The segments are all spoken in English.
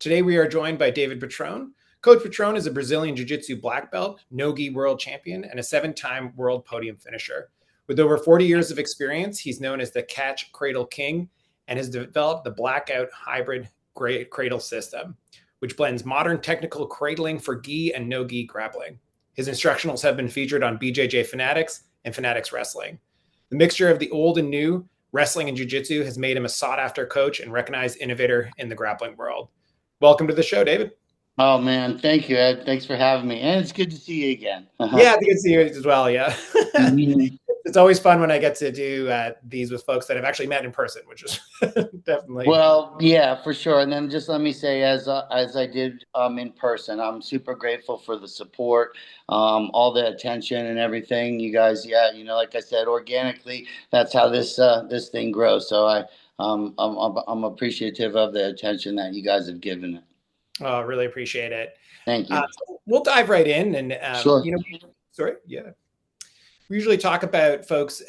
Today we are joined by David Petrone. Coach Petrone is a Brazilian Jiu-Jitsu Black Belt, NOGI World Champion, and a 7-time world podium finisher. With over 40 years of experience, he's known as the Catch Cradle King and has developed the Blackout Hybrid Cradle system, which blends modern technical cradling for gi and no-gi grappling. His instructionals have been featured on BJJ Fanatics and Fanatics Wrestling. The mixture of the old and new, wrestling and jiu-jitsu, has made him a sought-after coach and recognized innovator in the grappling world. Welcome to the show, David. Oh man, thank you, Ed. Thanks for having me, and it's good to see you again. Yeah, it's good to see you as well. Yeah, Mhm. it's always fun when I get to do these with folks that I've actually met in person, which is definitely. Well, yeah, for sure. And then just let me say, as I did in person, I'm super grateful for the support, all the attention and everything. You guys, yeah, like I said, organically, that's how this thing grows. So I'm appreciative of the attention that you guys have given it. Oh, really appreciate it. Thank you. So we'll dive right in, and Sure. sorry, yeah. We usually talk about folks,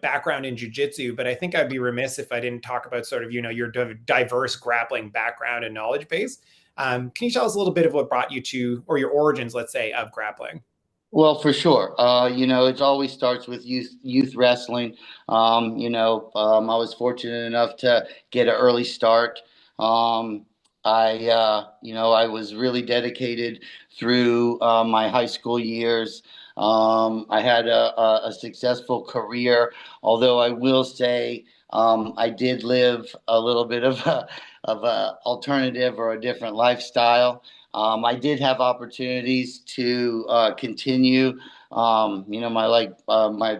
background in jiu-jitsu, but I think I'd be remiss if I didn't talk about sort of, your diverse grappling background and knowledge base. Can you tell us a little bit of what brought you to, or your origins, let's say, of grappling? Well, for sure. It always starts with youth wrestling. I was fortunate enough to get an early start. I was really dedicated through my high school years. I had a successful career, although I will say I did live a little bit of a alternative or a different lifestyle. I did have opportunities to continue, my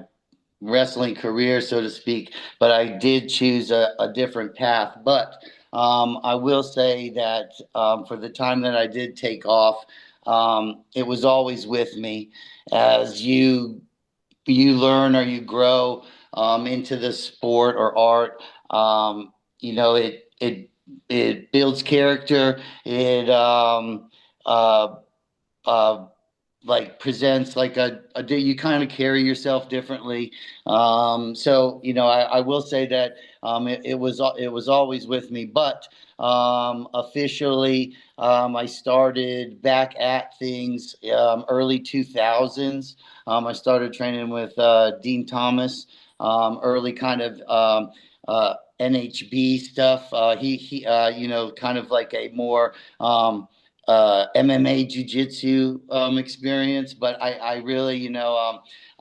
wrestling career, so to speak, but I did choose a different path. But I will say that for the time that I did take off, it was always with me as you learn or you grow into the sport or art. It builds character. It uh, uh, like presents like a day you kind of carry yourself differently. I will say that it was always with me, but officially I started back at things early 2000s. I started training with Dean Thomas, early kind of NHB stuff. He kind of like a more MMA jiu-jitsu experience, but I really,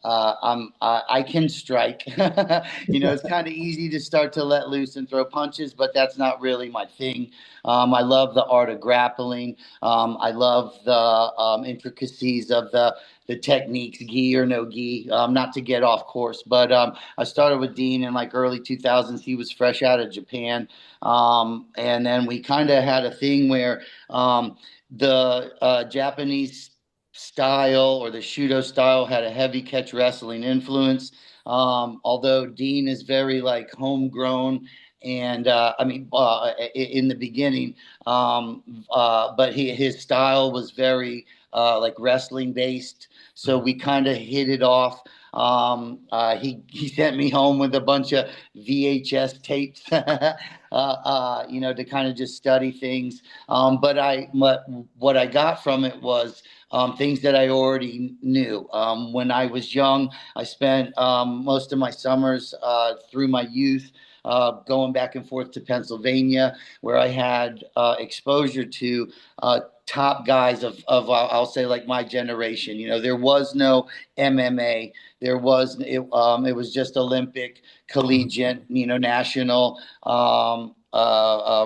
I can strike. It's kind of easy to start to let loose and throw punches, but that's not really my thing. I love the art of grappling. I love the intricacies of the techniques, gi or no gi. Not to get off course, but I started with Dean in like early 2000s. He was fresh out of Japan, and then we kind of had a thing where the Japanese style or the Shudo style had a heavy catch wrestling influence. Although Dean is very like homegrown, and in the beginning, but his style was very like wrestling based. So we kind of hit it off. He sent me home with a bunch of VHS tapes, to kind of just study things. But what I got from it was things that I already knew. When I was young, I spent most of my summers through my youth going back and forth to Pennsylvania, where I had exposure to top guys of I'll say like my generation. There was no MMA. It was just Olympic, collegiate, national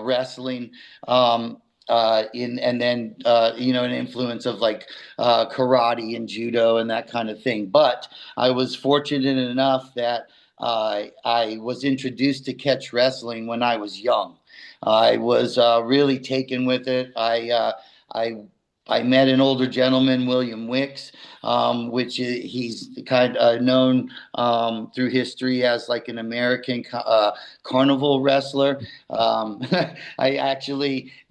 wrestling. And then an influence of like karate and judo and that kind of thing. But I was fortunate enough that I was introduced to catch wrestling when I was young. I was really taken with it. I met an older gentleman, William Wicks, he's kind of known through history as like an American carnival wrestler. That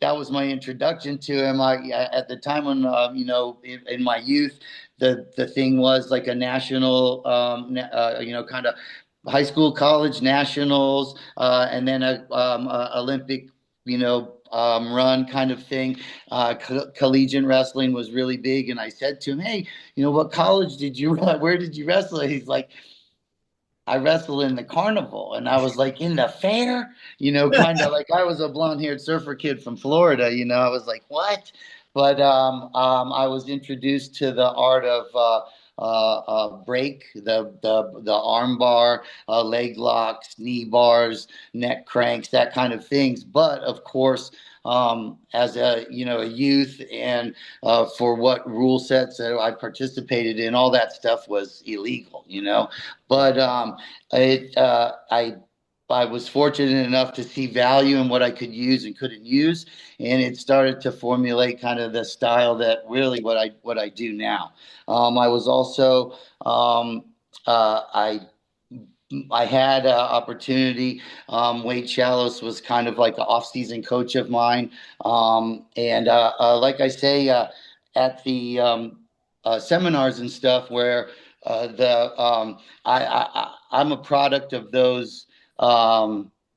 was my introduction to him. At the time when, in my youth, the thing was like a national, kind of high school, college nationals, and then a Olympic, run kind of thing. Collegiate wrestling was really big. And I said to him, hey, what college did you run? Where did you wrestle? He's like, I wrestled in the carnival. And I was like, in the fair, kind of like I was a blonde haired surfer kid from Florida, I was like, what? But I was introduced to the art of break, the arm bar, leg locks, knee bars, neck cranks, that kind of things. But of course, as a youth, and for what rule sets that I participated in, all that stuff was illegal. But I was fortunate enough to see value in what I could use and couldn't use, and it started to formulate kind of the style that really what I do now. I was also I had an opportunity. Wade Shallows was kind of like an off-season coach of mine, and like I say, at the seminars and stuff, where I'm a product of those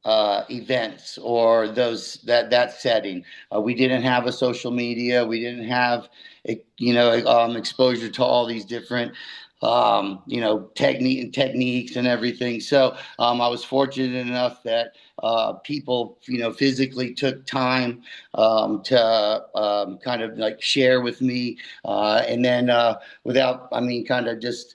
events, or that setting. We didn't have a social media. We didn't have exposure to all these different techniques and everything. So I was fortunate enough that people physically took time to kind of like share with me, and then kind of just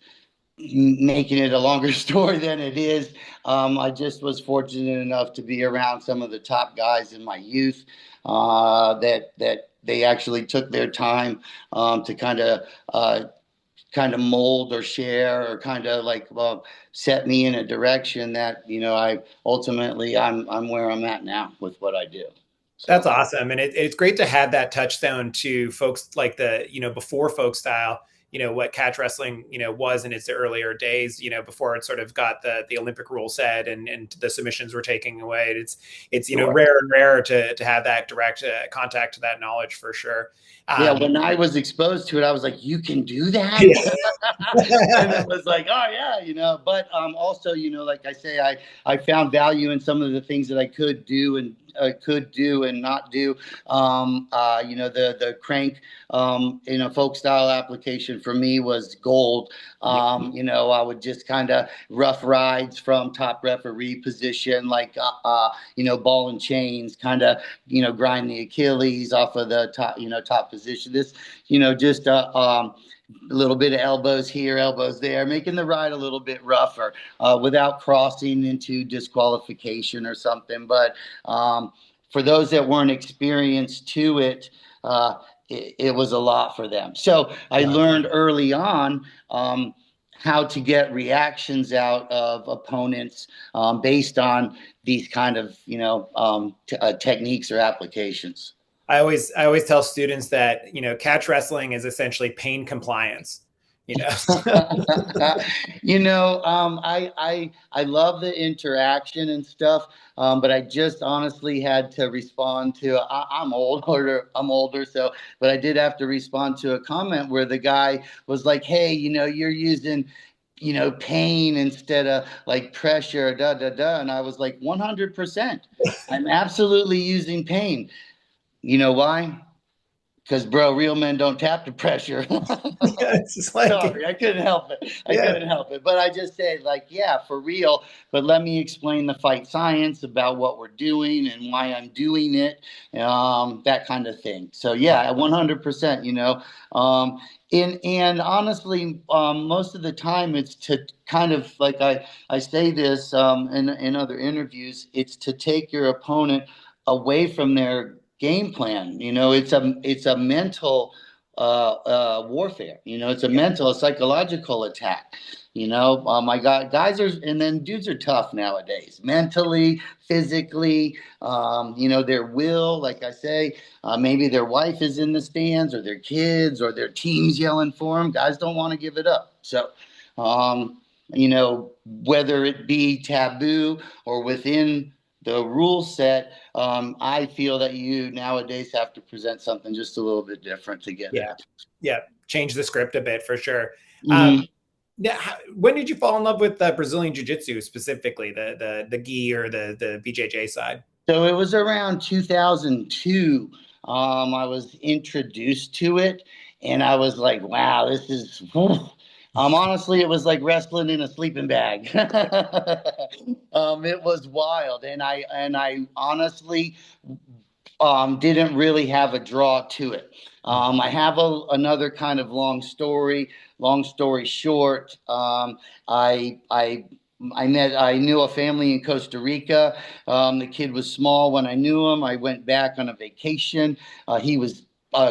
making it a longer story than it is. I just was fortunate enough to be around some of the top guys in my youth, that they actually took their time to kind of mold or share, or kind of like set me in a direction that I'm where I'm at now with what I do. So. That's awesome. And it's great to have that touchstone to folks like before folk style, what catch wrestling, was in its earlier days, before it sort of got the Olympic rule set and the submissions were taken away. It's Sure. Rare and rare to have that direct contact to that knowledge, for sure. Yeah, when I was exposed to it, I was like, you can do that? Yeah. And it was like, oh, yeah, but also, like I say, I found value in some of the things that I could do and not do. The crank in a folk style application for me was gold. I would just kind of rough rides from top referee position, like ball and chains, kind of grind the Achilles off of the top position. This just a little bit of elbows here, elbows there, making the ride a little bit rougher, without crossing into disqualification or something. But for those that weren't experienced to it, it was a lot for them. So I learned early on how to get reactions out of opponents based on these kind of techniques or applications. I always tell students that catch wrestling is essentially pain compliance. I love the interaction and stuff, but I just honestly had to respond to. I'm older, so, but I did have to respond to a comment where the guy was like, "Hey, you're using." Pain instead of like pressure, and I was like, 100%. I'm absolutely using pain. You know why? Because, bro, real men don't tap the pressure. It's just like, sorry, I couldn't help it. Couldn't help it. But I just said, like, yeah, for real. But let me explain the fight science about what we're doing and why I'm doing it, that kind of thing. So, yeah, 100%, and honestly, most of the time it's to kind of, like I say this in other interviews, it's to take your opponent away from their game plan. It's a mental warfare. It's a psychological attack. My guys are, and then dudes are tough nowadays, mentally, physically. Their will, like I say, maybe their wife is in the stands, or their kids, or their team's yelling for them. Guys don't want to give it up. So, whether it be taboo or within the rule set, I feel that you nowadays have to present something just a little bit different to get it. Yeah, change the script a bit, for sure. Mm-hmm. When did you fall in love with Brazilian Jiu-Jitsu, specifically the gi or the BJJ side? So it was around 2002. I was introduced to it, and I was like, "Wow, this is." Whew. Honestly, it was like wrestling in a sleeping bag. It was wild, and I honestly didn't really have a draw to it. I have another kind of long story. Long story short, I I knew a family in Costa Rica. The kid was small when I knew him. I went back on a vacation. He was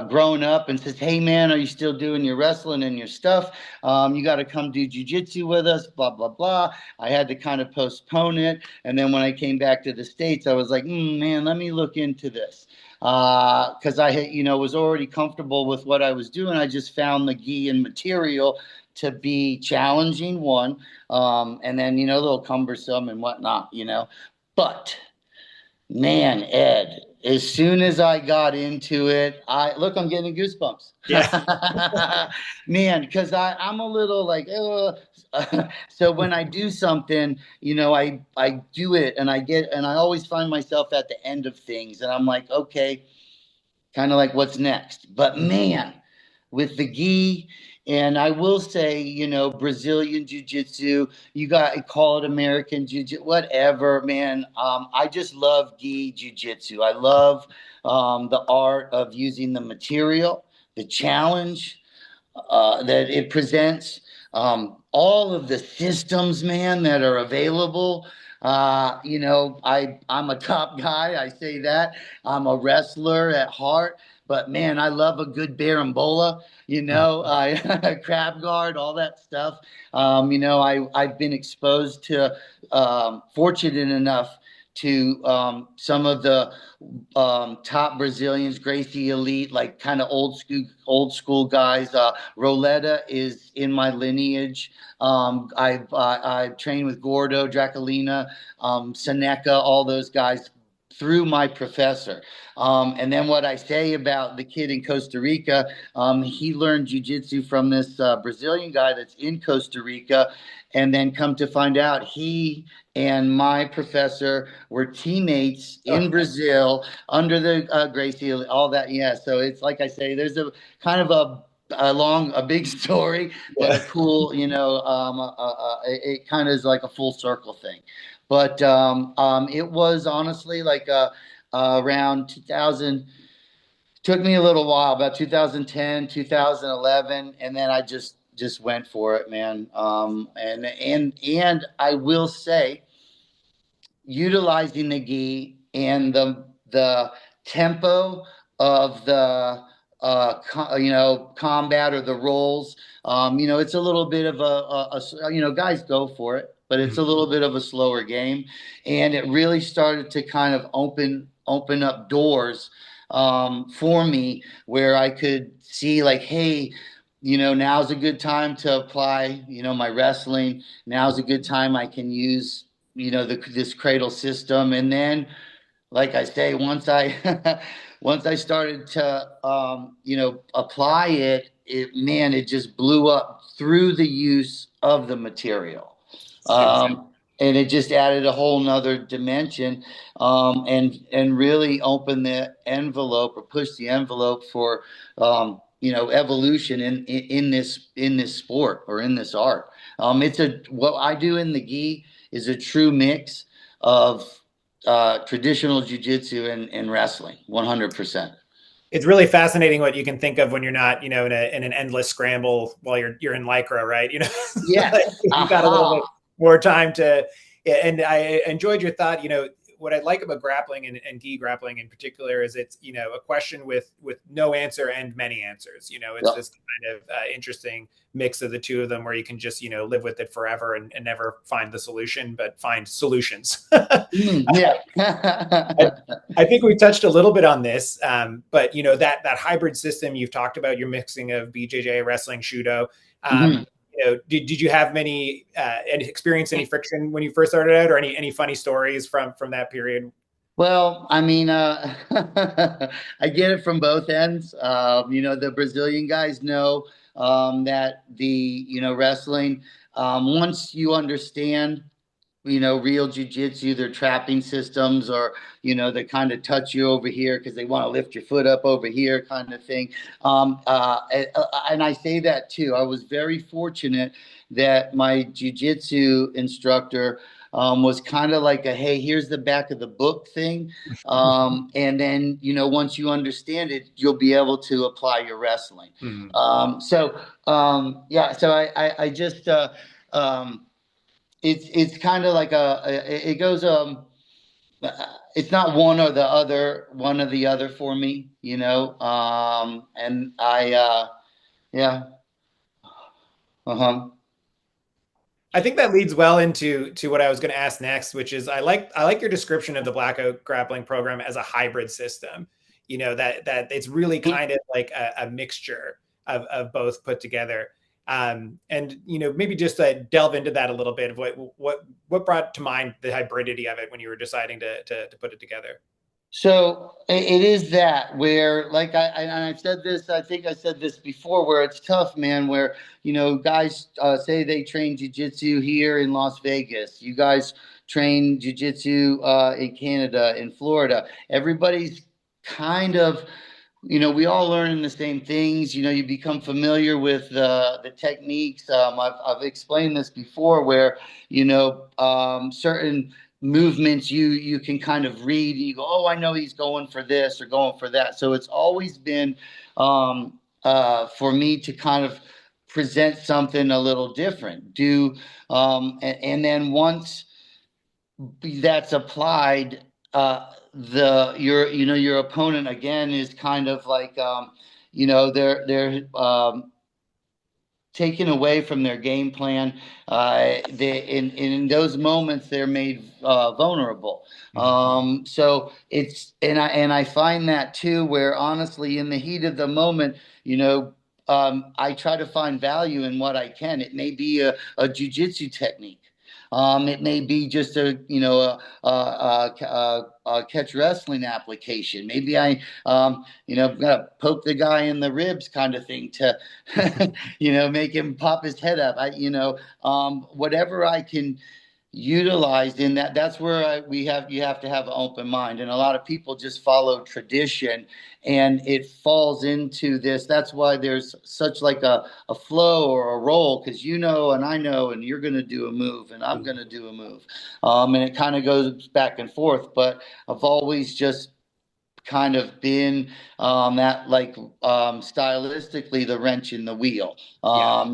grown up and says, "Hey man, are you still doing your wrestling and your stuff? You got to come do jujitsu with us." Blah blah blah. I had to kind of postpone it, and then when I came back to the States, I was like, "Man, let me look into this." Because I had, was already comfortable with what I was doing. I just found the gi and material to be challenging, one, and then a little cumbersome and whatnot. But man, Ed, as soon as I got into it, I'm getting goosebumps. Yeah. Man, because I'm a little like, so when I do something, I do it, and I always find myself at the end of things, and I'm like, okay, kind of like what's next. But man, with the gi, and I will say, Brazilian jiu-jitsu, you got call it American jiu-jitsu, whatever, man. I just love gi jiu-jitsu. I love the art of using the material, the challenge that it presents, all of the systems, man, that are available. I'm a top guy. I say that. I'm a wrestler at heart, but man, I love a good berambola. I crab guard, all that stuff. I've been exposed to, fortunate enough to some of the top Brazilians, Gracie Elite, like kind of old school guys. Roletta is in my lineage. I've trained with Gordo, Draculina, Seneca, all those guys through my professor. And then what I say about the kid in Costa Rica, he learned jujitsu from this Brazilian guy that's in Costa Rica. And then come to find out, he and my professor were teammates in Brazil under the Gracie, all that. Yeah. So it's like I say, there's a kind of a big story, but a Yeah. cool, it kind of is like a full circle thing. But it was honestly like around 2000. Took me a little while, about 2010, 2011, and then I just went for it, man. And I will say, utilizing the gi and the tempo of the combat or the rolls. It's a little bit of guys go for it, but it's a Mhm. little bit of a slower game, and it really started to kind of open up doors for me where I could see like, hey. Now's a good time to apply, my wrestling. Now's a good time I can use this cradle system, and then like I say, once I once I started to apply it just blew up through the use of the material. Super. And it just added a whole nother dimension, and really opened the envelope or pushed the envelope for evolution in this sport or in this art. What I do in the gi is a true mix of traditional jujitsu and wrestling, 100%. It's really fascinating what you can think of when you're not, in an endless scramble while you're in Lycra, right? Yes. Like, you've got a little bit Aha. more time to. And I enjoyed your thought. What I like about grappling and gi grappling in particular is it's a question with no answer and many answers. It's Yep. this kind of interesting mix of the two of them where you can just live with it forever and never find the solution, but find solutions. Yeah. I, I think we touched a little bit on this, but that hybrid system you've talked about, your mixing of BJJ, wrestling, Shudo. Mhm. Did you have many experience any friction when you first started out, or any funny stories from that period? Well, I mean, I get it from both ends. The Brazilian guys know that the wrestling. Once you understand real jujitsu. They're trapping systems, or they kind of touch you over here because they want to lift your foot up over here, kind of thing. And I say that too. I was very fortunate that my jujitsu instructor was kind of like a, hey, here's the back of the book thing. And then, once you understand it, you'll be able to apply your wrestling. Mhm. Yeah, so I just, it's kind of like it goes, it's not one or the other for me, and yeah, uh-huh. I think that leads well into what I was going to ask next, which is I like your description of the Blackout grappling program as a hybrid system. That it's really kind of like a mixture of both put together. And maybe just delve into that a little bit of what brought to mind the hybridity of it when you were deciding to put it together. So it is that where, like and I've said this, I think I said this before, where it's tough, man. Where guys say they train jujitsu here in Las Vegas. You guys train jujitsu in Canada, in Florida. Everybody's kind of, we all learn the same things. You become familiar with the techniques. I've explained this before, where certain movements you can kind of read, and you go, oh, I know he's going for this or going for that. So it's always been for me to kind of present something a little different. And then once that's applied, your opponent again is kind of like, they're taken away from their game plan. In those moments, they're made vulnerable. So I find that too, where honestly, in the heat of the moment, I try to find value in what I can. It may be a jujitsu technique. It may be just a catch wrestling application. Maybe gotta poke the guy in the ribs, kind of thing, to make him pop his head up. Whatever I can utilize in that. That's where you have to have an open mind, and a lot of people just follow tradition, and it falls into this. That's why there's such like a flow or a roll, because and I know, and you're going to do a move, and I'm going to do a move, and it kind of goes back and forth. But I've always just kind of been that, like, stylistically, the wrench in the wheel. Yeah.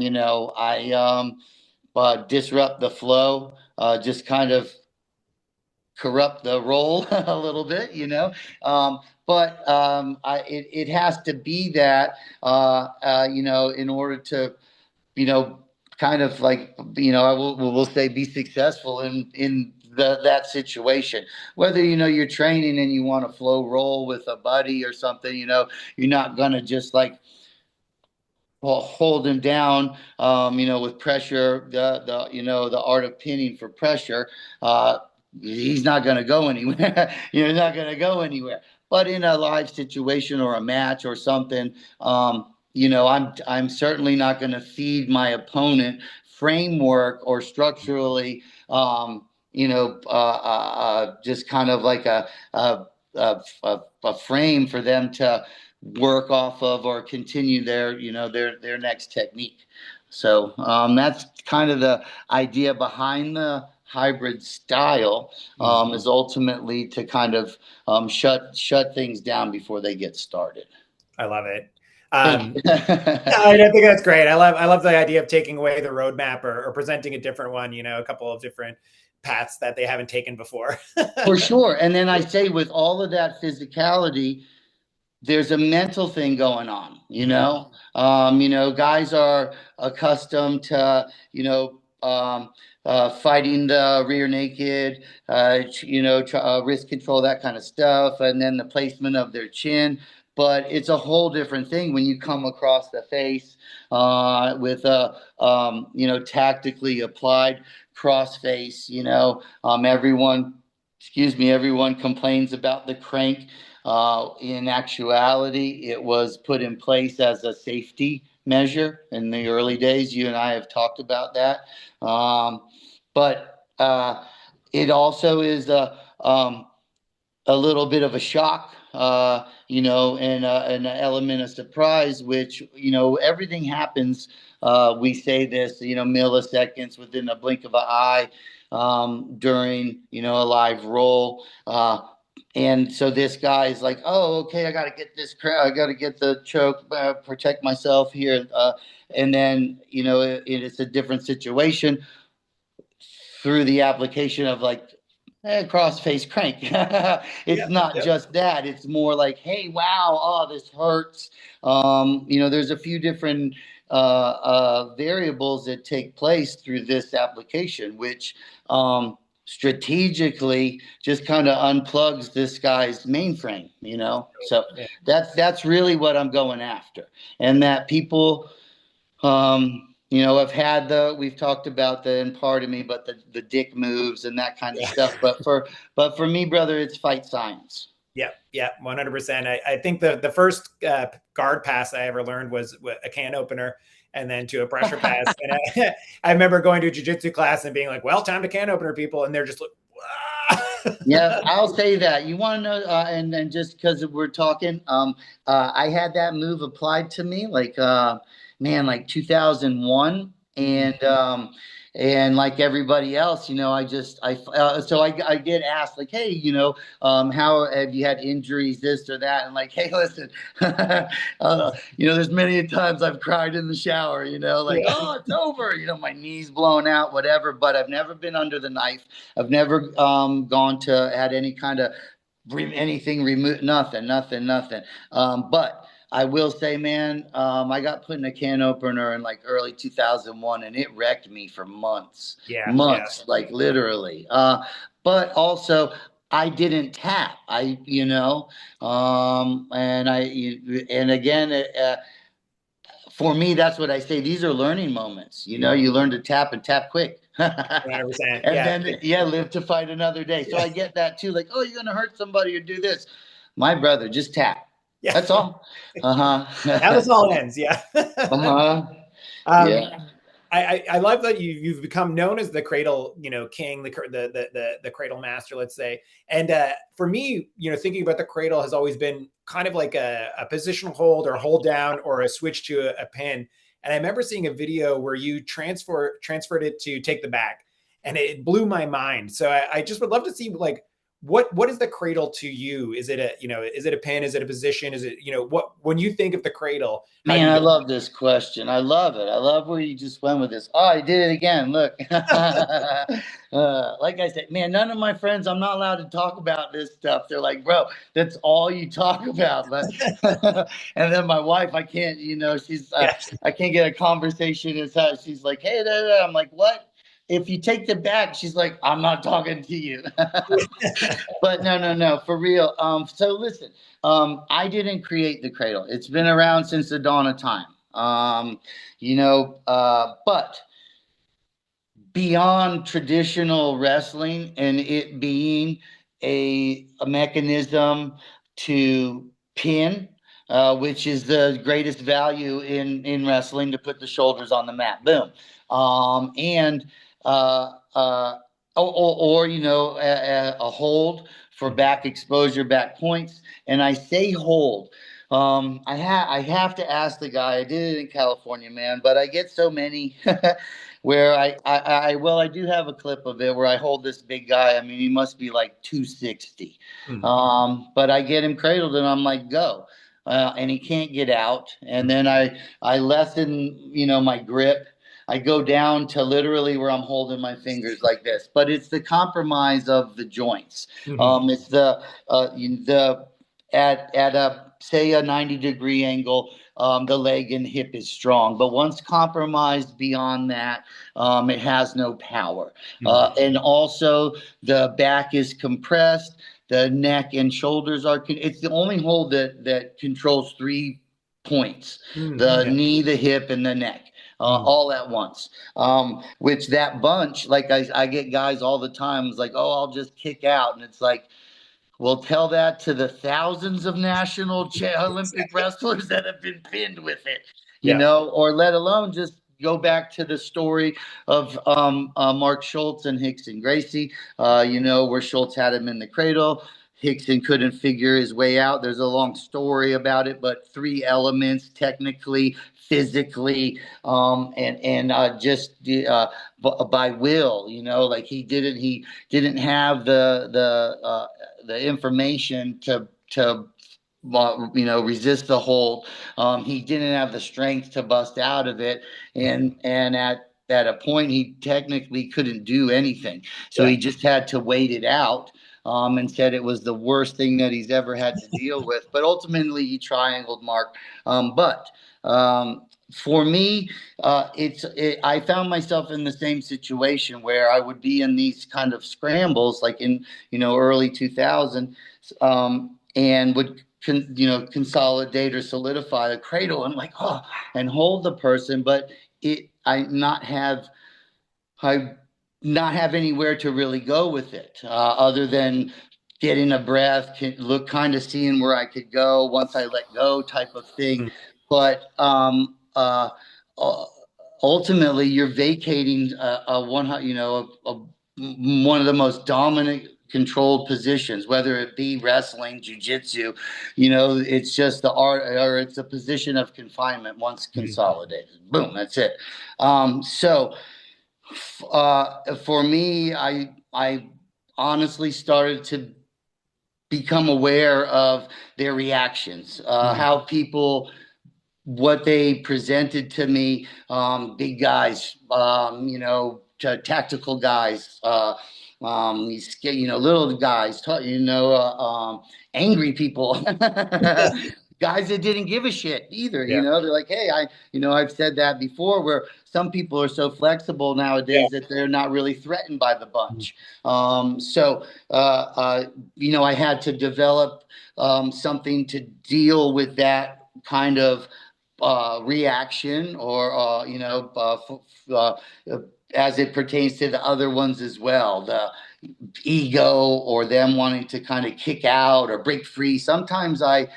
I disrupt the flow, just kind of corrupt the roll a little bit, but it has to be that, in order to, kind of like, we'll say, be successful in that situation. Whether you're training and you want to flow roll with a buddy or something, you're not gonna just like, well, hold him down, with pressure. The art of pinning for pressure. He's not going to go anywhere. He's not going to go anywhere. But in a live situation or a match or something, I'm certainly not going to feed my opponent framework or structurally, just kind of like a frame for them to work off of or continue their next technique. So that's kind of the idea behind the hybrid style, is ultimately to kind of shut things down before they get started. I love it. I think that's great. I love the idea of taking away the roadmap, or presenting a different one. A couple of different paths that they haven't taken before. For sure. And then I say, with all of that physicality, there's a mental thing going on. Guys are accustomed to, fighting the rear naked, wrist control, that kind of stuff, and then the placement of their chin. But it's a whole different thing when you come across the face, with a, tactically applied cross face. Everyone complains about the crank. In actuality, it was put in place as a safety measure in the early days. You and I have talked about that. But it also is a little bit of a shock, and an element of surprise, which, everything happens. We say this, milliseconds within a blink of an eye, during, a live roll. And so this guy is like, oh, okay, I got to get this, I got to get the choke, protect myself here. And then, it's a different situation through the application of like, cross face crank. It's Yep, not yep. just that. It's more like, hey, wow, oh, this hurts. There's a few different variables that take place through this application, which strategically just kind of unplugs this guy's mainframe. So Yeah. that's really what I'm going after, and that people. I've had we've talked about and pardon me, but the dick moves and that kind of Yeah. stuff. But for me, brother, it's fight science. Yeah, yeah, 100%. I think the first guard pass I ever learned was a can opener and then to a pressure pass. And I remember going to a jiu-jitsu class and being like, well, time to can opener people. And they're just like, Yeah, I'll say that. You want to know, and then just because we're talking, I had that move applied to me like, like 2001, and like everybody else, I get asked like, hey, how have you had injuries, this or that, and like, hey, listen, there's many times I've cried in the shower, like, Yeah. oh, it's over, my knees blown out, whatever, but I've never been under the knife. I've never gone to had any kind of anything removed, nothing. But I will say, man, I got put in a can opener in like early 2001, and it wrecked me for months, Yeah, yeah. months, like literally. But also, I didn't tap. And again, for me, that's what I say. These are learning moments. You learn to tap and tap quick. 100%. And Yeah. then, yeah, live to fight another day. So I get that too. Like, oh, you're going to hurt somebody or do this. My brother, just tap. Yeah. That's all. How Uh-huh. this all ends. Yeah. Uh-huh. um, Yeah. I love that you've become known as the cradle, king, the cradle master, let's say. And for me, thinking about the cradle has always been kind of like a positional hold or hold down or a switch to a pin. And I remember seeing a video where you transferred it to take the back, and it blew my mind. So I just would love to see like what is the cradle to you? Is it is it a pin? Is it a position? Is it what when you think of the cradle? How do Man, you I get? love this question. I love it. I love where you just went with this. Oh, I did it again. Look. Like I said, man, none of my friends, I'm not allowed to talk about this stuff. They're like, bro, that's all you talk about. But and then my wife, I can't, she's, Yeah. I can't get a conversation. She's like, hey, da, da. I'm like, what? If you take the back, she's like, I'm not talking to you. But no, for real. So listen, I didn't create the cradle. It's been around since the dawn of time. But beyond traditional wrestling and it being a mechanism to pin, which is the greatest value in wrestling, to put the shoulders on the mat. Boom. And or a hold for back exposure, back points. And I say hold. I have to ask the guy. I did it in California, man, but I get so many where I do have a clip of it where I hold this big guy. I mean, he must be like 260. Mm. But I get him cradled and I'm like, go. And he can't get out. And then I lessen, my grip. I go down to literally where I'm holding my fingers like this. But it's the compromise of the joints. Mhm. It's the at a say a 90-degree angle, the leg and hip is strong. But once compromised beyond that, it has no power. Mhm. And also the back is compressed. The neck and shoulders are. It's the only hold that controls 3 points: Mm. the Yeah. knee, the hip, and the neck. Mm. All at once, which that bunch, like I get guys all the time, it's like, oh, I'll just kick out, and it's like, well, tell that to the thousands of national Olympic wrestlers that have been pinned with it, Yeah. or let alone just go back to the story of Mark Schultz and Rickson Gracie, where Schultz had him in the cradle. Rickson couldn't figure his way out. There's a long story about it, but 3 elements: technically, physically, and just by will. Like he didn't have the information to resist the hold. He didn't have the strength to bust out of it, and at a point he technically couldn't do anything, so he just had to wait it out. And said it was the worst thing that he's ever had to deal with. But ultimately, he triangled Mark. For me, I found myself in the same situation where I would be in these kind of scrambles, like in early 2000, and would consolidate or solidify the cradle and and hold the person, but I not have anywhere to really go with it, other than getting a breath, seeing where I could go once I let go, type of thing. But ultimately, you're vacating one of the most dominant controlled positions, whether it be wrestling, jiu-jitsu. It's just the art, or it's a position of confinement. Once consolidated, boom, that's it. For me, I honestly started to become aware of their reactions, how people, what they presented to me, big guys, tactical guys, these little guys, angry people. Guys that didn't give a shit either. They're like, hey, I've said that before, where some people are so flexible nowadays that they're not really threatened by the bunch. I had to develop something to deal with that kind of reaction, or as it pertains to the other ones as well. The ego, or them wanting to kind of kick out or break free. Sometimes I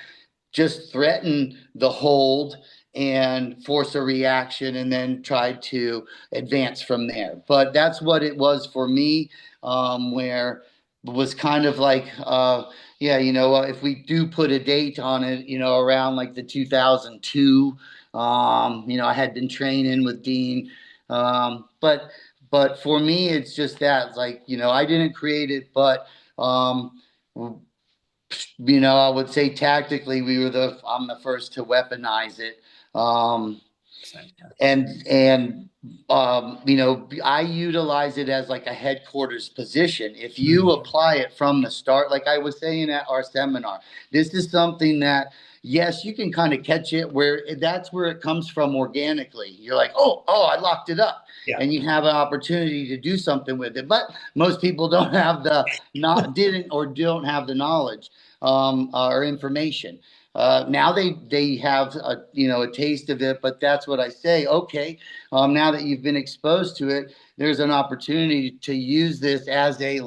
just threaten the hold and force a reaction, and then try to advance from there. But that's what it was for me, where it was kind of like, if we do put a date on it, around like the 2002, I had been training with Dean. But for me, it's just that, like, I didn't create it, but I would say tactically, I'm the first to weaponize it. I utilize it as like a headquarters position. If you apply it from the start, like I was saying at our seminar, this is something that, yes, you can kind of catch it that's where it comes from organically. You're like, oh, I locked it up. Yeah. And you have an opportunity to do something with it. But most people don't have don't have the knowledge or information. Now they have a taste of it, but that's what I say. Okay, now that you've been exposed to it, there's an opportunity to use this as a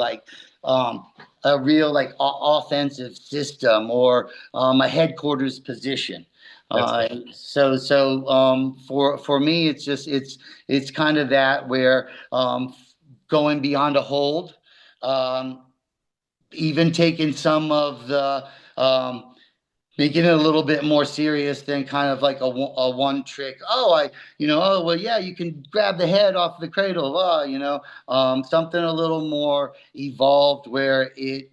real offensive system, or a headquarters position. For me, it's kind of that, where going beyond a hold, even taking some of the making it a little bit more serious than kind of like a one trick. You can grab the head off the cradle. Something a little more evolved, where it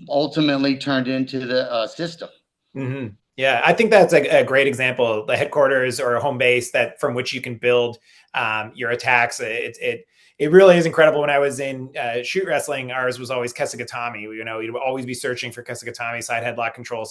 ultimately turned into the system. Mm-hmm. Yeah, I think that's a great example. The headquarters, or a home base from which you can build your attacks. It really is incredible. When I was in shoot wrestling, ours was always Kesagatami. You'd always be searching for Kesagatami, side headlock control,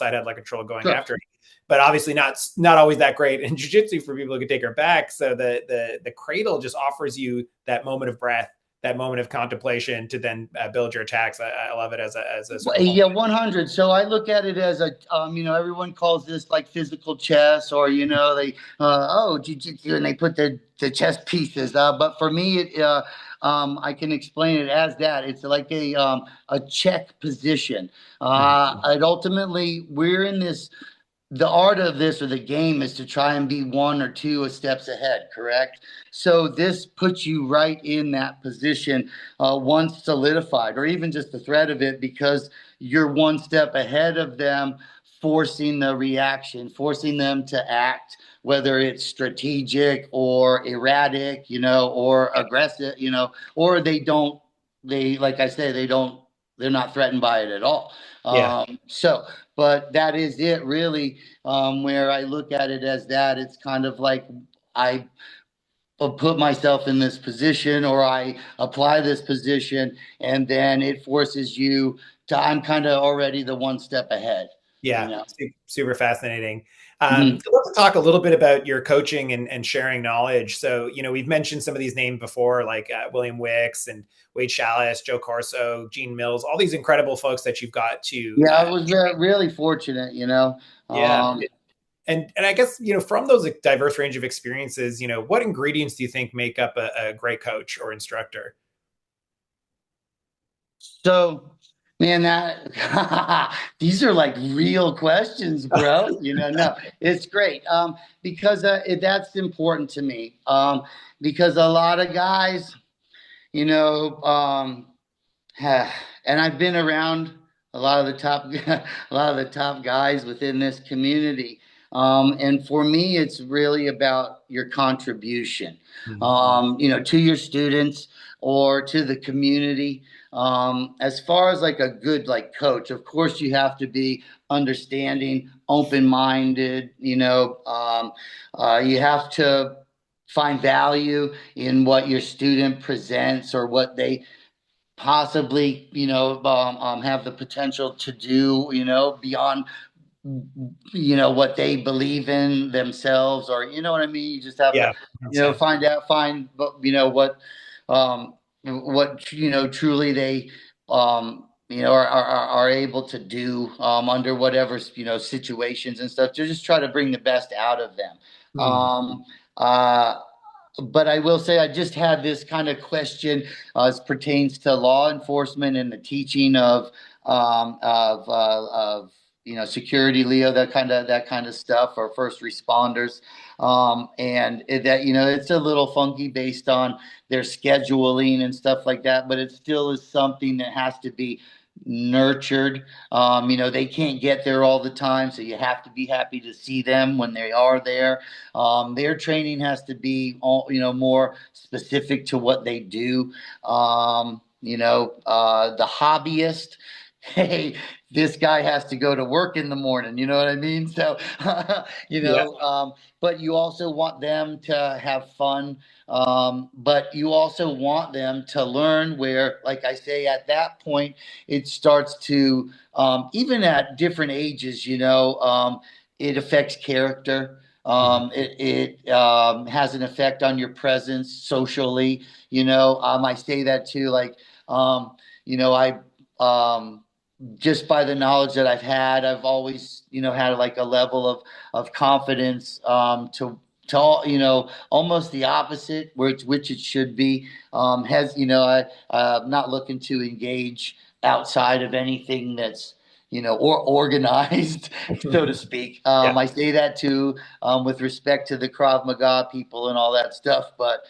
going after it. But obviously not always that great in jiu-jitsu for people who can take her back. So the cradle just offers you that moment of breath, that moment of contemplation, to then build your attacks. I love it as a 100. So I look at it as a everyone calls this like physical chess, or they jiu-jitsu, and they put the chess pieces. But for me, I can explain it as that. It's like a check position. And ultimately, we're in this the art of this or the game is to try and be one or two steps ahead, correct? So this puts you right in that position once solidified, or even just the threat of it, because you're one step ahead of them, forcing the reaction, forcing them to act, whether it's strategic or erratic, or aggressive, or they don't, like I say, they're not threatened by it at all. Yeah. But that is it really, where I look at it as that. It's kind of like I put myself in this position, or I apply this position, and then it forces you to, I'm kind of already the one step ahead, you Yeah, know? super fascinating. Mhm. So let's talk a little bit about your coaching and sharing knowledge. So, we've mentioned some of these names before, like William Wicks and Wade Chalice, Joe Corso, Gene Mills, all these incredible folks that you've got to, Yeah, I was really fortunate, yeah. Um, And I guess, from those diverse range of experiences, what ingredients do you think make up a great coach or instructor? So, man, that these are like real questions, bro. No, it's great. Because that's important to me. Because a lot of guys, you know, um, and I've been around a lot of the top, a lot of the top guys within this community. And for me, it's really about your contribution, Mhm. to your students or to the community. As far as like a good like coach, of course, you have to be understanding, open-minded. You have to find value in what your student presents or what they possibly, have the potential to do, beyond, what they believe in themselves, or, you know what I mean? You just have to, Yeah, 100%. find, what, truly they, are able to do, under whatever, situations and stuff, to just try to bring the best out of them. Hmm. Um, uh, but I will say I just had this kind of question as pertains to law enforcement and the teaching of security, Leo, that kind of stuff, or first responders, and it's a little funky based on their scheduling and stuff like that, but it still is something that has to be nurtured. They can't get there all the time, so you have to be happy to see them when they are there. Their training has to be all, more specific to what they do. The hobbyist, hey, this guy has to go to work in the morning. You know what I mean? So, Yeah. but you also want them to have fun. But you also want them to learn where, like I say, at that point, it starts to, even at different ages, it affects character. Mhm. It has an effect on your presence socially. I say that too. Like, I just by the knowledge that I've had, I've always, had like a level of confidence, almost the opposite, which it should be. Has I'm not looking to engage outside of anything that's or organized, so to speak. Yeah. I say that too, with respect to the Krav Maga people and all that stuff, but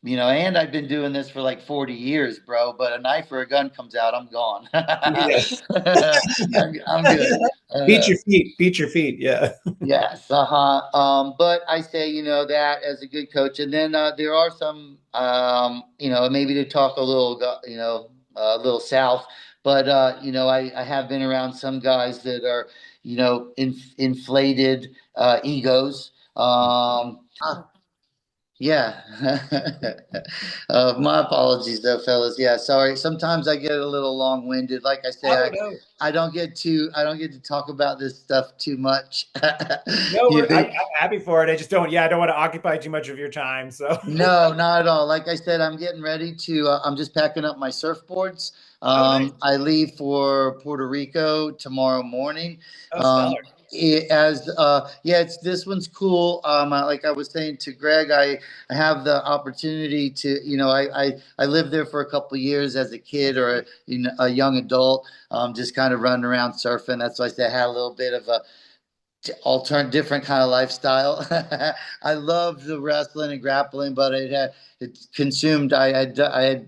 and I've been doing this for like 40 years, bro. But a knife or a gun comes out, I'm gone. Yes. I'm good. Beat Uh, your feet. Beat your feet. Yeah. yes, but I say, that as a good coach, and then there are some, maybe to talk a little, a little south, but I have been around some guys that are, inflated egos. Yeah. My apologies though, fellas. Yeah, sorry. Sometimes I get a little long-winded. Like I say, Oh no. I don't get to talk about this stuff too much. No, You I'm think? happy for it. I just don't. Yeah, I don't want to occupy too much of your time. So. No, not at all. Like I said, I'm getting ready to. I'm just packing up my surfboards. Oh, nice. I leave for Puerto Rico tomorrow morning. Oh, Um, stellar. yeah, it's this one's cool. Like I was saying to Greg, I have the opportunity to, I lived there for a couple of years as a kid or a young adult, just kind of running around surfing. That's why I said I had a little bit of a different kind of lifestyle. I love the wrestling and grappling, but it consumed. I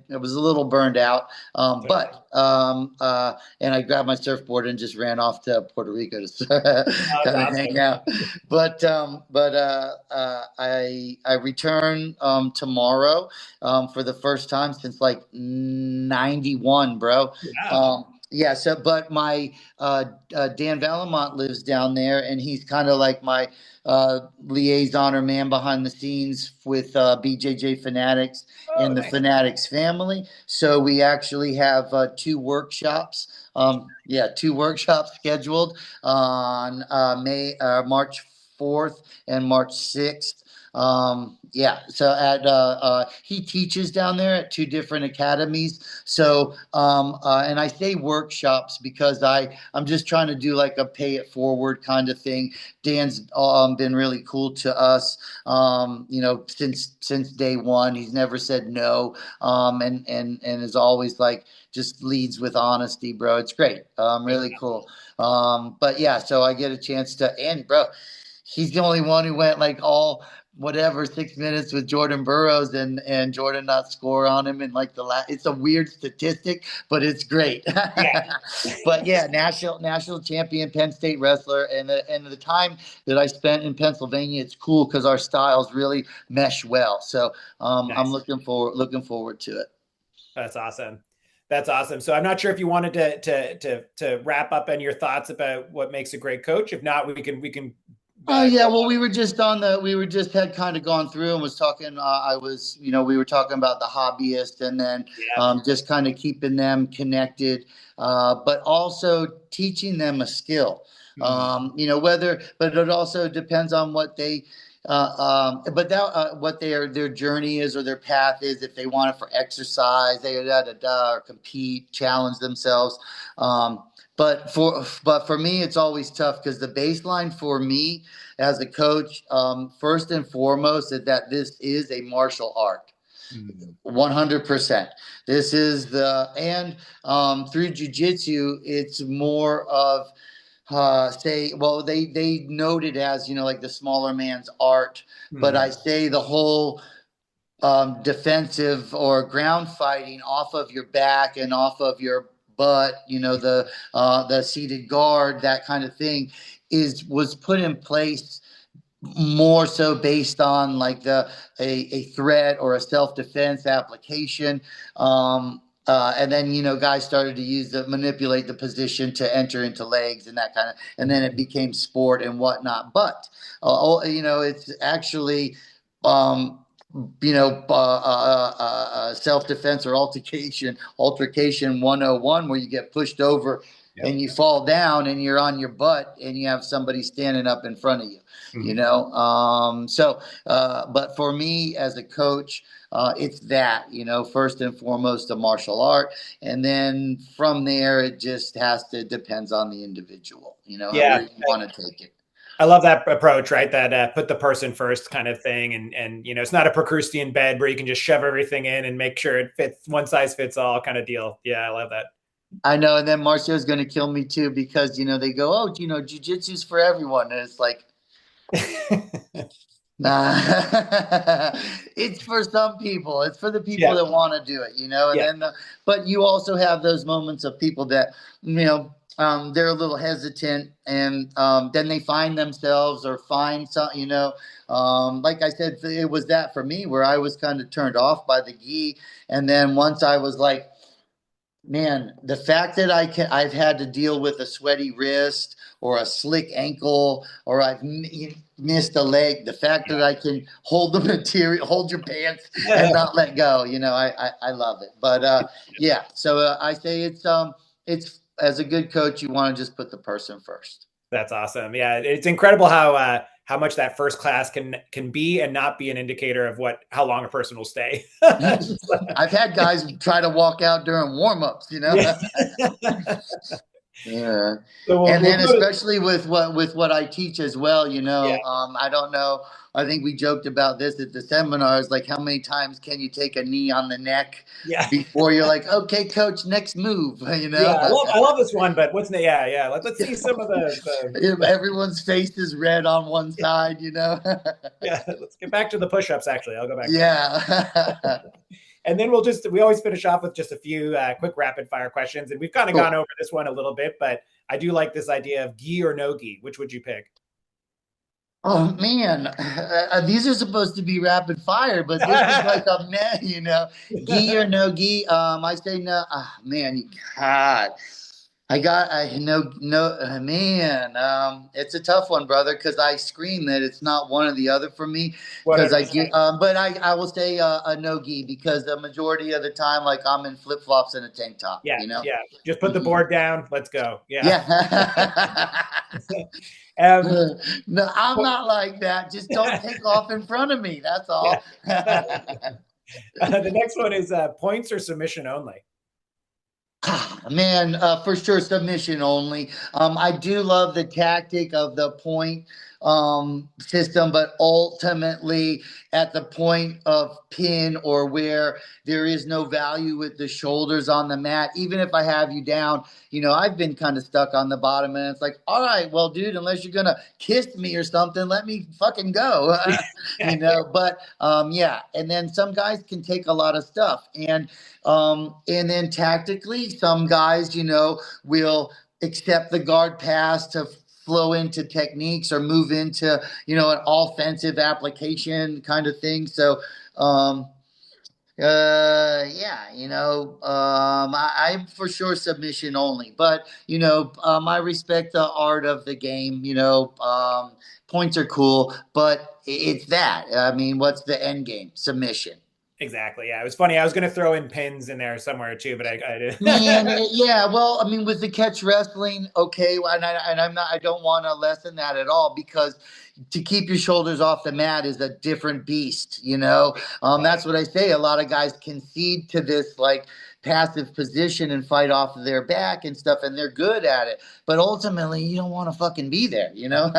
was a little burned out. And I grabbed my surfboard and just ran off to Puerto Rico to That's kind of hang awesome. out. I return tomorrow for the first time since like '91, bro. Yeah. Yeah. So, but my Dan Valamont lives down there, and he's kind of like my liaison or man behind the scenes with BJJ Fanatics Oh, and the nice. Fanatics family. So we actually have two workshops. Yeah, two workshops scheduled on March 4th and March 6th. Yeah, so he teaches down there at two different academies. So and I say workshops because I'm just trying to do like a pay it forward kind of thing. Dan's been really cool to us, since day one. He's never said no, and is always like just leads with honesty, bro. It's great, really cool. But yeah, so I get a chance to, and bro, he's the only one who went like all whatever 6 minutes with Jordan Burroughs and Jordan not score on him in like the last. It's a weird statistic, but it's great. Yeah. But yeah, national champion Penn State wrestler, and the time that I spent in Pennsylvania, it's cool because our styles really mesh well. So I'm Nice. looking forward to it. That's awesome. That's awesome. So I'm not sure if you wanted to wrap up on your thoughts about what makes a great coach. If not, we can Oh yeah, go well, on. we were just had kind of gone through and was talking. We were talking about the hobbyist, and then Yeah. just kind of keeping them connected, but also teaching them a skill. Mhm. But it also depends on what they, but that what their journey is or their path is. If they want it for exercise, they or compete, challenge themselves. Um, but for me, it's always tough because the baseline for me as a coach, first and foremost, is that this is a martial art. Mhm. 100%. This is and through jujitsu, it's more of they note it as like the smaller man's art, but I Mhm. say the whole defensive or ground fighting off of your back and off of your butt, the seated guard, that kind of thing, was put in place more so based on like a threat or a self-defense application. And then guys started to manipulate the position to enter into legs and that kind of, and then it became sport and whatnot. But it's actually um, self-defense or altercation 101, where you get pushed over Yep. and you fall down and you're on your butt and you have somebody standing up in front of you. Mhm. But for me as a coach, it's that, first and foremost, a martial art. And then from there, it just depends on the individual, where Yeah. you want to take it. I love that approach, right? That put the person first kind of thing, and it's not a Procrustean bed where you can just shove everything in and make sure it fits, one size fits all kind of deal. Yeah, I love that. I know. And then Marcio's going to kill me too, because, they go, oh, jujitsu's for everyone. And it's like, nah, it's for some people. It's for the people Yeah, that want to do it, yeah, but you also have those moments of people that, they're a little hesitant, and then they find themselves or find some, like I said, it was that for me where I was kind of turned off by the gi. And then once I was like, man, the fact that I've had to deal with a sweaty wrist or a slick ankle, or I've missed a leg. The fact that I can hold the material, hold your pants, and yeah. not let go. I love it. But yeah, so I say it's as a good coach, you want to just put the person first. That's awesome. Yeah, it's incredible how much that first class can be and not be an indicator of how long a person will stay. I've had guys try to walk out during warm-ups. Yeah. Yeah. So And we'll then go to, especially with what I teach as well, yeah, I don't know. I think we joked about this at the seminars, like how many times can you take a knee on the neck yeah, before you're like, okay, coach, next move, you yeah. know? I love this one, but yeah, yeah. Let's see some of If everyone's face is red on one side, you know? yeah. Let's get back to the push-ups. Actually, I'll go back to that. Yeah. And then we always finish off with just a few quick rapid fire questions. And we've kind of gone Cool. over this one a little bit, but I do like this idea of gi or no gi. Which would you pick? Oh man, these are supposed to be rapid fire, but this is like a man, gi or no gi. I say no. Man, God, I no, man. It's a tough one, brother, because I scream that it's not one or the other for me. Because I 100%. get, but I will say a no gi because the majority of the time, like I'm in flip flops and a tank top. Yeah, You know. yeah. Just put the Hmm. board down. Let's go. Yeah. Yeah. um, No, I'm not like that. Just don't take off in front of me. That's yeah. all. The next one is points or submission only. Man, for sure, submission only. I do love the tactic of the point system, but ultimately, at the point of pin or where there is no value with the shoulders on the mat, even if I have you down, I've been kind of stuck on the bottom, and it's like, all right, well, dude, unless you're gonna kiss me or something, let me fucking go, But yeah, and then some guys can take a lot of stuff, and then tactically, some guys, will accept the guard pass to flow into techniques or move into, an offensive application kind of thing. So, yeah, I'm for sure submission only, but I respect the art of the game. Points are cool, but it's that. I mean, what's the end game? Submission. Exactly. Yeah, it was funny. I was going to throw in pins in there somewhere too, but I Man, did. yeah. Well, I mean, with the catch wrestling, okay, I don't want to lessen that at all because to keep your shoulders off the mat is a different beast. That's what I say. A lot of guys concede to this like passive position and fight off of their back and stuff, and they're good at it. But ultimately, you don't want to fucking be there. Yeah,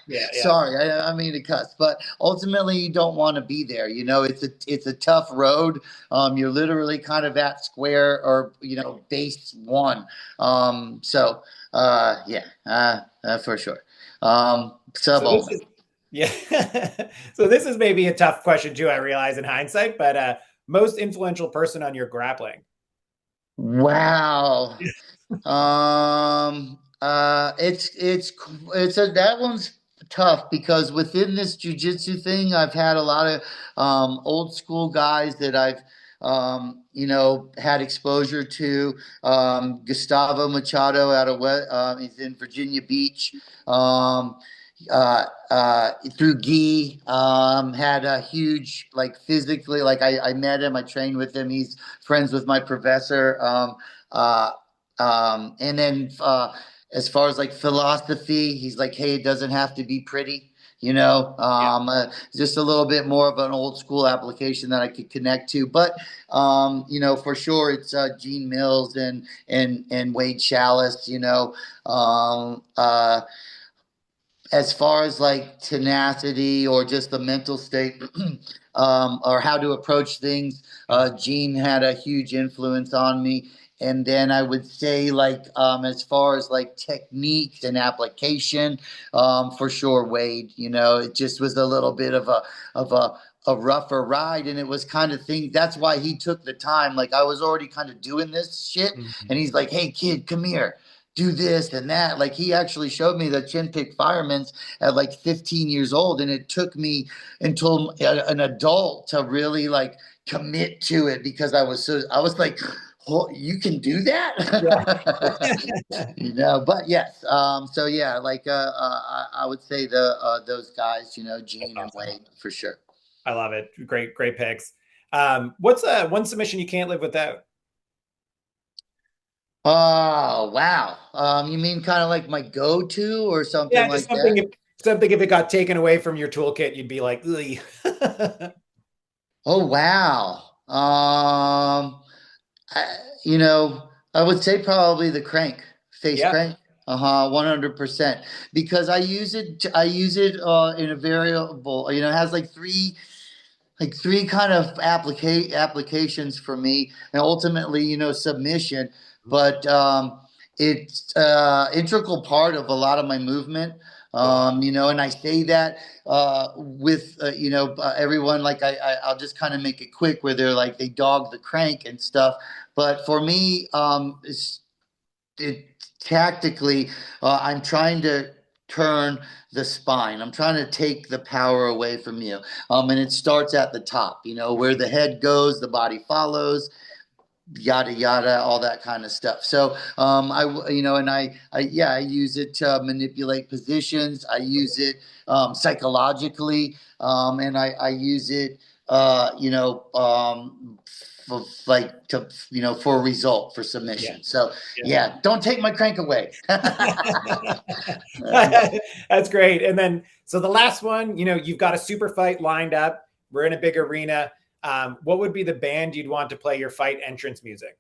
yeah. Sorry, I mean to cuss, but ultimately, you don't want to be there. It's a tough road. You're literally kind of at square or base one. So yeah, for sure. Sub So this only. is yeah. So this is maybe a tough question too, I realize in hindsight, but most influential person on your grappling. Wow. That one's tough because within this jujitsu thing, I've had a lot of old school guys that I've had exposure to. Gustavo Machado out of he's in Virginia Beach. Um, Through Guy, had a huge like physically like I met him, I trained with him. He's friends with my professor. Uh, and then as far as like philosophy, he's like, hey, it doesn't have to be pretty, Yeah. just a little bit more of an old school application that I could connect to. But for sure, it's Gene Mills and Wade Chalice, as far as like tenacity or just the mental state or how to approach things, Gene had a huge influence on me. And then I would say, like, as far as like techniques and application, for sure, Wade. It just was a little bit of a rougher ride, and it was kind of thing. That's why he took the time. Like I was already kind of doing this shit, Mhm. and he's like, "Hey, kid, come here." Do this and that. Like he actually showed me the chin pick firemen's at like 15 years old, and it took me until an adult to really like commit to it because I was like, oh, you can do that, Yeah. But yes, so yeah, like I would say those guys, That's Gene and awesome. Wade for sure. I love it. Great, great picks. What's one submission you can't live without? Oh wow, you mean kind of like my go-to or something Yeah, just like that? something if it got taken away from your toolkit, you'd be like, ugh. Oh wow. I, I would say probably the crank Face Yeah. crank. 100%. Because I use it in a variable, it has like three kind of applications for me, and ultimately, submission. But it's integral part of a lot of my movement. Cool. And I say that with everyone. Like I'll just kind of make it quick, where they dog the crank and stuff. But for me, it tactically, I'm trying to turn the spine. I'm trying to take the power away from you. And it starts at the top, where the head goes, the body follows, yada yada, all that kind of stuff. So I use it to manipulate positions. I use it psychologically, and I use it for a result, for Yeah. submission. So Yeah. yeah, don't take my crank away. That's great. And then, so the last one, you've got a super fight lined up. We're in a big arena. What would be the band you'd want to play your fight entrance music?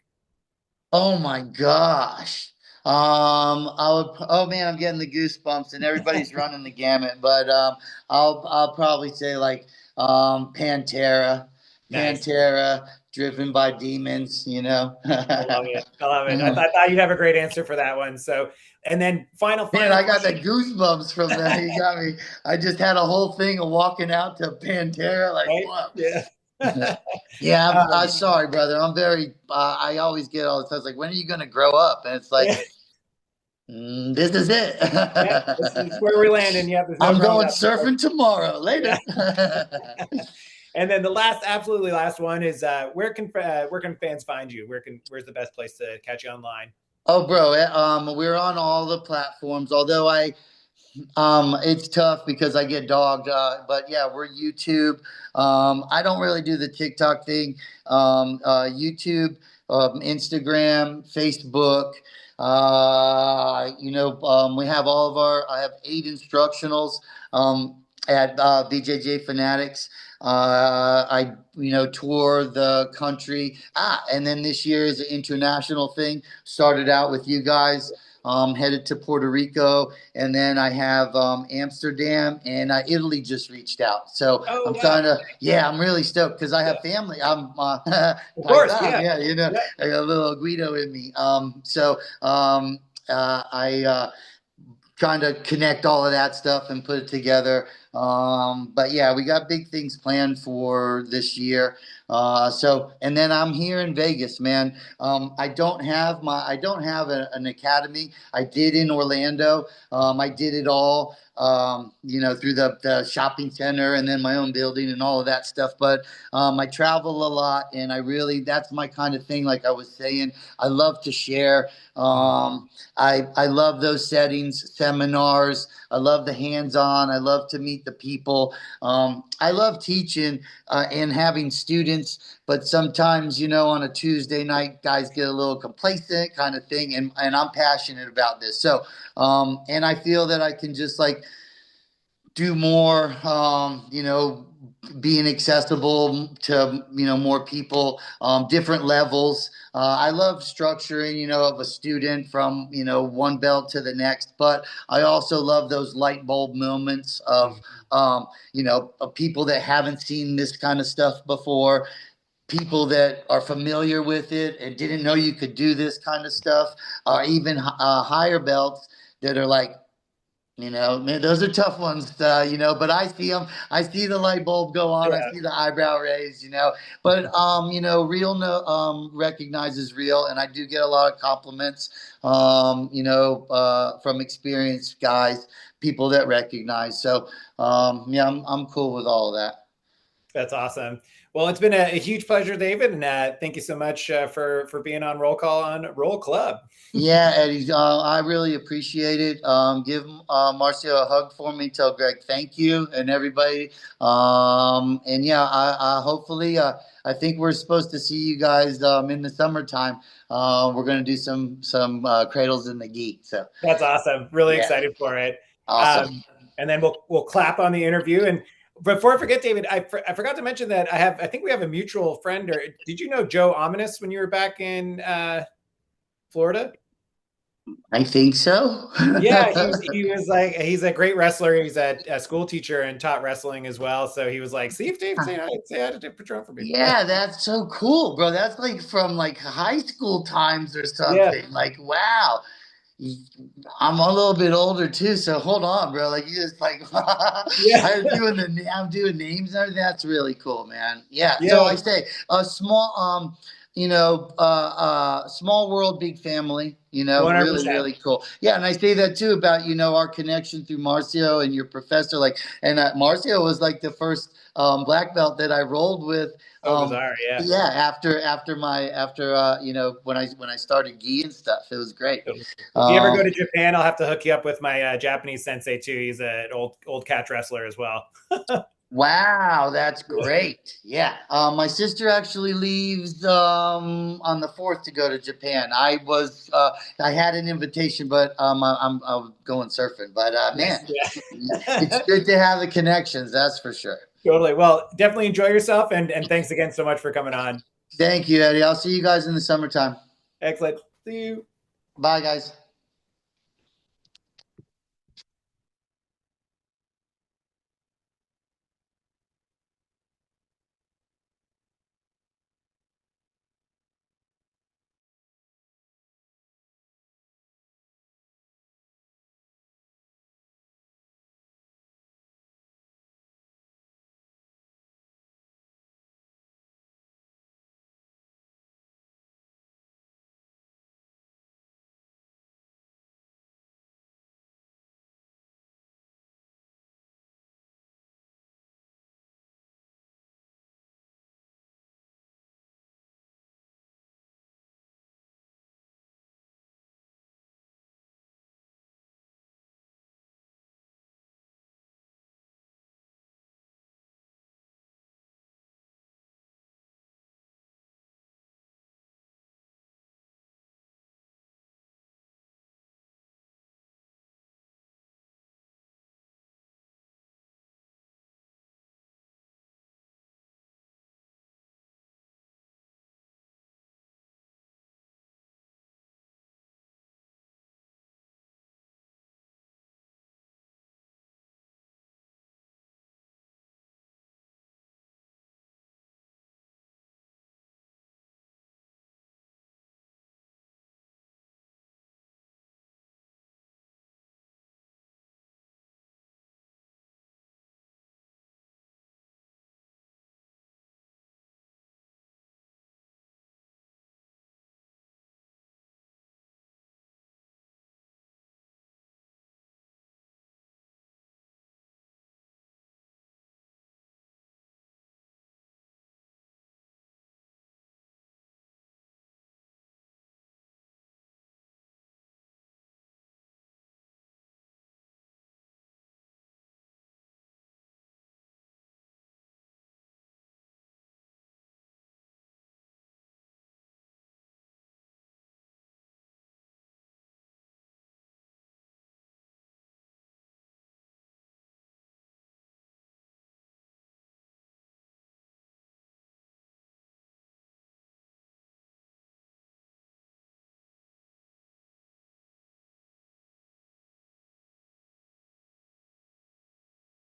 Oh my gosh. Oh man, I'm getting the goosebumps, and everybody's running the gamut. But I'll probably say like Pantera, Nice. Driven by Demons. I love it. I love it. I thought you'd have a great answer for that one. So, and then final Man, I got the question. goosebumps from that. You got me. I just had a whole thing of walking out to Pantera, like, Right? what? Yeah. Yeah, I'm um, sorry, brother. I'm very. I always get all the time. It's like, when are you going to grow up? And it's like, yeah. this is it. Yeah. This is where we're landing. Yeah. There's no I'm growing going up. So, surfing tomorrow. yeah. Later. And then the absolutely last one is where can fans find you? Where's the best place to catch you online? Oh, bro. We're on all the platforms. Although it's tough because I get dogged. But yeah, we're YouTube. I don't really do the TikTok thing. YouTube, Instagram, Facebook. We have I have 8 instructionals at BJJ Fanatics. I tour the country. And then this year is an international thing. Started out with you guys. Headed to Puerto Rico, and then I have Amsterdam, and Italy just reached out. So Oh I'm wow. trying to, yeah, I'm really stoked because I Yeah. have family. I'm Of course. Paisano, Yeah. yeah, Yeah. I got a little Guido in me. I trying to connect all of that stuff and put it together. But yeah, we got big things planned for this year. And then I'm here in Vegas, man. I don't have an academy. I did in Orlando. I did it all, through the shopping center and then my own building and all of that stuff. But I travel a lot, and that's my kind of thing. Like I was saying, I love to share. I love those settings, seminars. I love the hands-on. I love to meet the people. I love teaching and having students, but sometimes, on a Tuesday night, guys get a little complacent kind of thing, and I'm passionate about this. So, and I feel that I can just like do more, being accessible to more people, different levels. I love structuring, of a student from one belt to the next, but I also love those light bulb moments of people that haven't seen this kind of stuff before, people that are familiar with it and didn't know you could do this kind of stuff, or even higher belts that are like, man, those are tough ones, but I see them. I see the light bulb go on. I Yeah. see the eyebrow raise. But, real recognizes real. And I do get a lot of compliments, from experienced guys, people that recognize. So, yeah, I'm cool with all of that. That's awesome. Well, it's been a huge pleasure, David, and thank you so much for being on Roll Call on Roll Club. Yeah, Eddie, I really appreciate it. Give Marcio a hug for me. Tell Greg thank you and everybody. And yeah, I hopefully, I think we're supposed to see you guys in the summertime. We're going to do some cradles in the gi. So That's awesome. Really yeah, excited for it. awesome. And then we'll clap on the interview. And before I forget, David, I forgot to mention that I think we have a mutual friend. Or did you know Joe Ominous when you were back in Florida? I think so. Yeah, he was like he's a great wrestler. He's a school teacher and taught wrestling as well. So he was like, "See if Dave say hi to Dave Patron for me." Yeah, that's so cool, bro. That's like from like high school times or Yeah, something. Like, wow. I'm a little bit older too, so hold on, bro. Like you just like yeah, I'm doing names and everything. That's really cool, man. Yeah. So yeah. like I say, a small small world, big family, One hundred really, percent. really cool. Yeah, and I say that too about, our connection through Marcio and your professor, like, and Marcio was like the first black belt that I rolled with. Oh, bizarre. Yeah. Yeah, when I started gi and stuff, it was great. Totally. If you ever go to Um, Japan, I'll have to hook you up with my Japanese sensei too. He's an old catch wrestler as well. Wow, that's great. Yeah. My sister actually leaves on the 4th to go to Japan. I had an invitation, but I'm going surfing. But man, Nice. it's Yeah. good to have the connections, that's for sure. Totally. Well, definitely enjoy yourself, and thanks again so much for coming on. Thank you, Eddie. I'll see you guys in the summertime. Excellent. See you. Bye, guys.